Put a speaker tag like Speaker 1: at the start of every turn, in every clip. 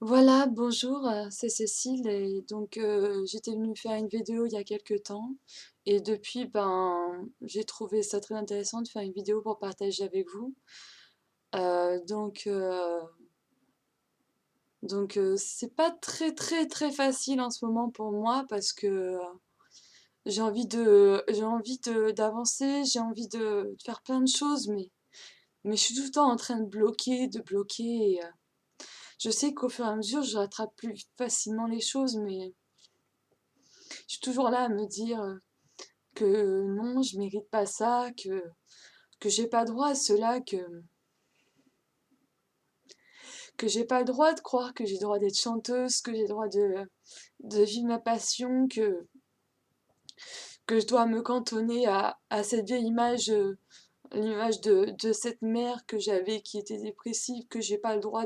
Speaker 1: Voilà, bonjour, c'est Cécile et donc j'étais venue faire une vidéo il y a quelque temps et depuis, ben, j'ai trouvé ça très intéressant de faire une vidéo pour partager avec vous. Euh, donc euh, c'est pas très facile en ce moment pour moi parce que d'avancer, j'ai envie de faire plein de choses, mais je suis tout le temps en train de bloquer. Je sais qu'au fur et à mesure, je rattrape plus facilement les choses, mais je suis toujours là à me dire que non, je mérite pas ça, que j'ai pas droit à cela, que j'ai pas le droit de croire que j'ai le droit d'être chanteuse, que j'ai le droit de vivre ma passion, que je dois me cantonner à cette vieille image, l'image de cette mère que j'avais qui était dépressive, que j'ai pas le droit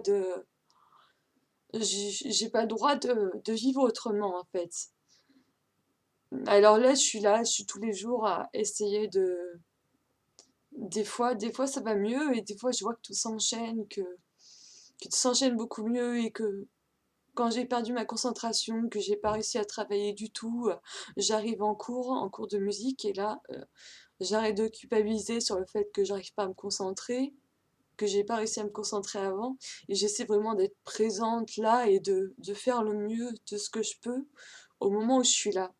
Speaker 1: j'ai pas le droit de vivre autrement en fait. Alors là, je suis tous les jours à essayer des fois ça va mieux et des fois je vois que tout s'enchaîne, que tout s'enchaîne beaucoup mieux et que quand j'ai perdu ma concentration, que j'ai pas réussi à travailler du tout, j'arrive en cours de musique et là, j'arrête de culpabiliser sur le fait que j'arrive pas à me concentrer, que j'ai pas réussi à me concentrer avant et j'essaie vraiment d'être présente là et de faire le mieux de ce que je peux au moment où je suis là.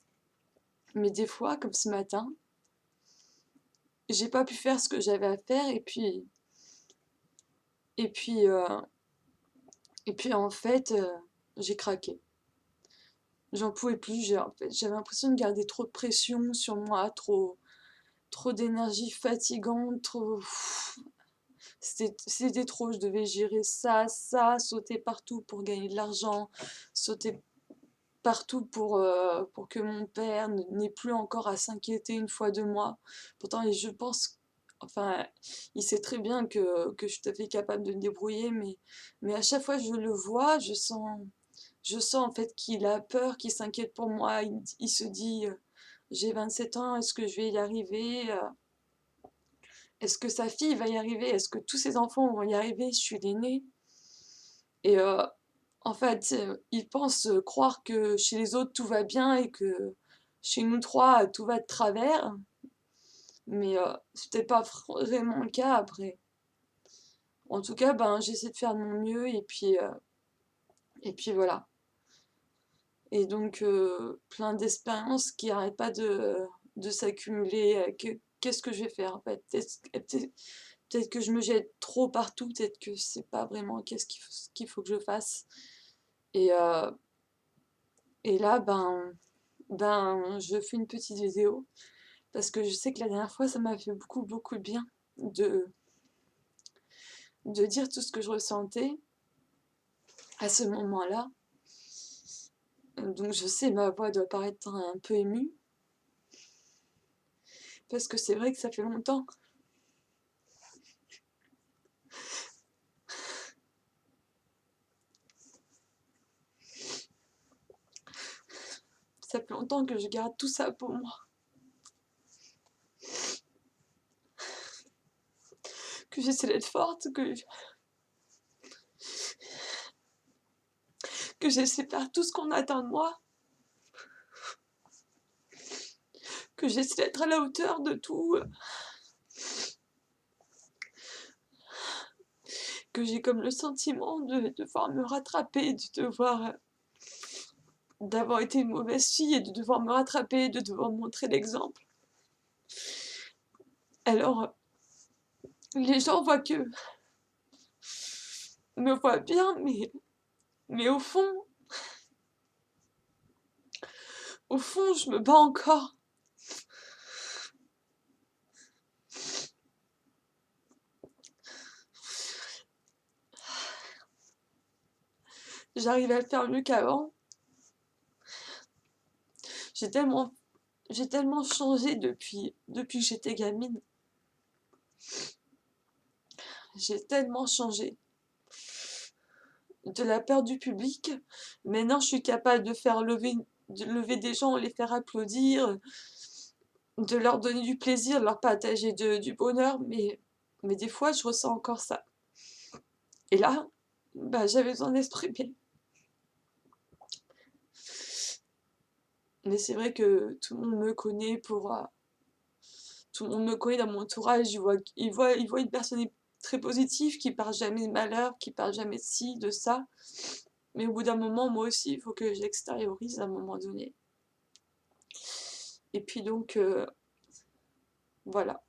Speaker 1: Mais des fois, comme ce matin, j'ai pas pu faire ce que j'avais à faire et puis, euh, et puis en fait, j'ai craqué. J'en pouvais plus, en fait, j'avais l'impression de garder trop de pression sur moi, trop d'énergie fatigante, c'était trop, je devais gérer ça, sauter partout pour gagner de l'argent, sauter partout pour que mon père n'ait plus encore à s'inquiéter une fois de moi. Pourtant, et je pense, enfin, il sait très bien que je suis tout à fait capable de me débrouiller, mais à chaque fois que je le vois, je sens en fait qu'il a peur, qu'il s'inquiète pour moi. Il se dit, j'ai 27 ans, est-ce que je vais y arriver? Est-ce que sa fille va y arriver? Est-ce que tous ses enfants vont y arriver? Je suis l'aînée. Et en fait, il pense croire que chez les autres tout va bien et que chez nous trois tout va de travers. Mais c'est peut-être pas vraiment le cas après. En tout cas, ben, j'essaie de faire de mon mieux et puis voilà. Et donc, plein d'expériences qui n'arrêtent pas de s'accumuler. Qu'est-ce que je vais faire en fait? Peut-être que je me jette trop partout, peut-être que c'est pas vraiment ce qu'il faut que je fasse. Et, euh, et là, je fais une petite vidéo parce que je sais que la dernière fois, ça m'a fait beaucoup de bien de, de dire tout ce que je ressentais à ce moment-là. Donc, je sais, ma voix doit paraître un peu émue parce que c'est vrai que ça fait longtemps. Ça fait longtemps que je garde tout ça pour moi. Que j'essaie d'être forte, que j'essaie de faire tout ce qu'on attend de moi, que j'essaie d'être à la hauteur de tout, que j'ai comme le sentiment de devoir me rattraper, d'avoir été une mauvaise fille et de devoir me rattraper, de devoir montrer l'exemple. Alors, les gens me voient bien, mais au fond, je me bats encore. J'arrive à le faire mieux qu'avant. J'ai tellement, j'ai tellement changé depuis que j'étais gamine. J'ai tellement changé. De la peur du public, maintenant je suis capable de lever des gens, les faire applaudir, de leur donner du plaisir, de leur partager du bonheur, mais des fois je ressens encore ça. Et là, bah, j'avais besoin d'exprimer. Mais c'est vrai que tout le monde me connaît pour... tout le monde me connaît dans mon entourage, ils voient une personne très positive qui parle jamais de malheur, qui parle jamais de ci, de ça. Mais au bout d'un moment, moi aussi, il faut que j'extériorise à un moment donné. Et puis donc, voilà.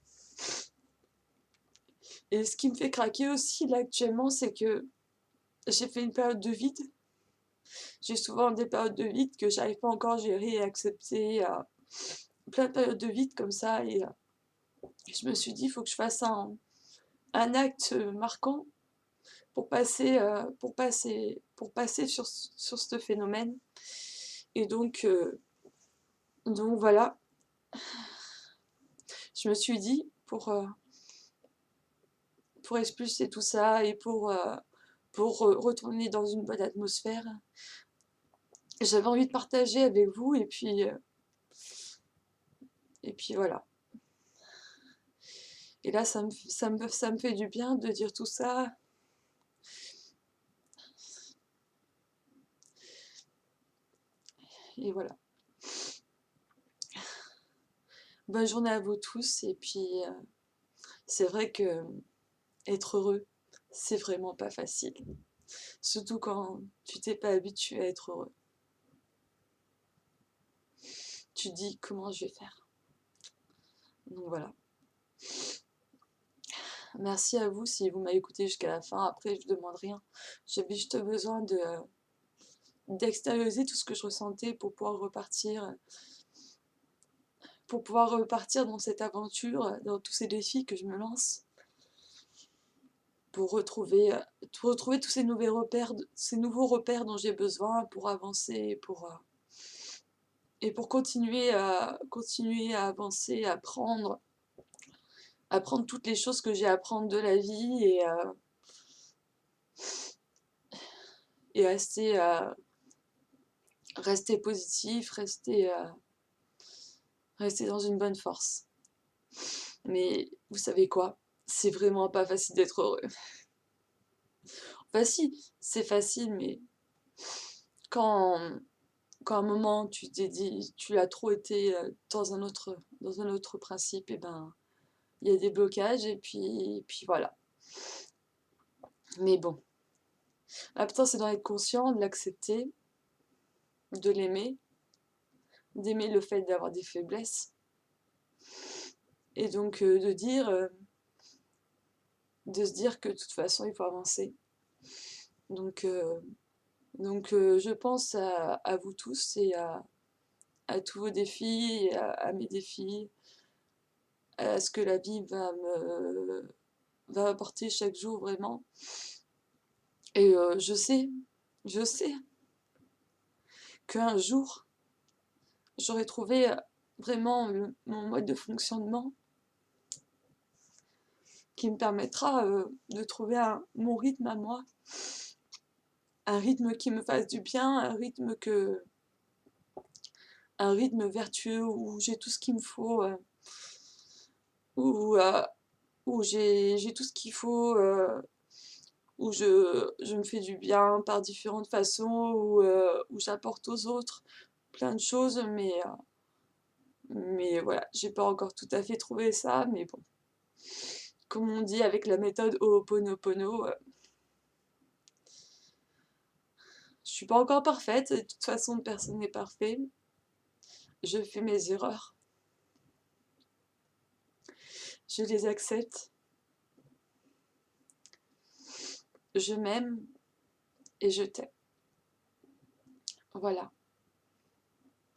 Speaker 1: Et ce qui me fait craquer aussi, là, actuellement, c'est que j'ai fait une période de vide. J'ai souvent des périodes de vide que j'arrive pas encore à gérer et accepter. Plein de périodes de vide comme ça. Et je me suis dit, il faut que je fasse un acte marquant pour passer sur ce phénomène. Et donc voilà, je me suis dit, pour expulser tout ça et pour retourner dans une bonne atmosphère, j'avais envie de partager avec vous et puis voilà. Et là, ça me fait du bien de dire tout ça. Et voilà. Bonne journée à vous tous. Et puis, c'est vrai que être heureux, c'est vraiment pas facile. Surtout quand tu t'es pas habitué à être heureux. Tu te dis comment je vais faire. Donc voilà. Merci à vous si vous m'avez écouté jusqu'à la fin. Après, je demande rien. J'avais juste besoin d'extérioriser tout ce que je ressentais pour pouvoir repartir dans cette aventure, dans tous ces défis que je me lance, pour retrouver tous ces nouveaux repères dont j'ai besoin pour avancer, et pour continuer à avancer, à apprendre toutes les choses que j'ai à apprendre de la vie et rester positif, rester dans une bonne force. Mais vous savez quoi? C'est vraiment pas facile d'être heureux. Enfin si, c'est facile, mais quand, quand à un moment tu t'es dit, tu as trop été dans un autre principe, et ben il y a des blocages et puis voilà. Mais bon, l'important c'est d'en être conscient, de l'accepter, de l'aimer, d'aimer le fait d'avoir des faiblesses, et donc de se dire que de toute façon il faut avancer. Donc, je pense à vous tous et à tous vos défis, et à mes défis, à ce que la vie va m'apporter chaque jour vraiment. Et je sais qu'un jour, j'aurai trouvé vraiment mon mode de fonctionnement qui me permettra de trouver mon rythme à moi, un rythme qui me fasse du bien, un rythme vertueux où j'ai tout ce qu'il me faut, où, euh, où j'ai tout ce qu'il faut, où je me fais du bien par différentes façons, où j'apporte aux autres plein de choses, mais voilà, j'ai pas encore tout à fait trouvé ça, mais bon, comme on dit avec la méthode Ho'oponopono, je suis pas encore parfaite, de toute façon personne n'est parfait, je fais mes erreurs, je les accepte, je m'aime et je t'aime. Voilà,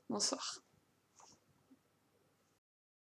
Speaker 1: bonsoir.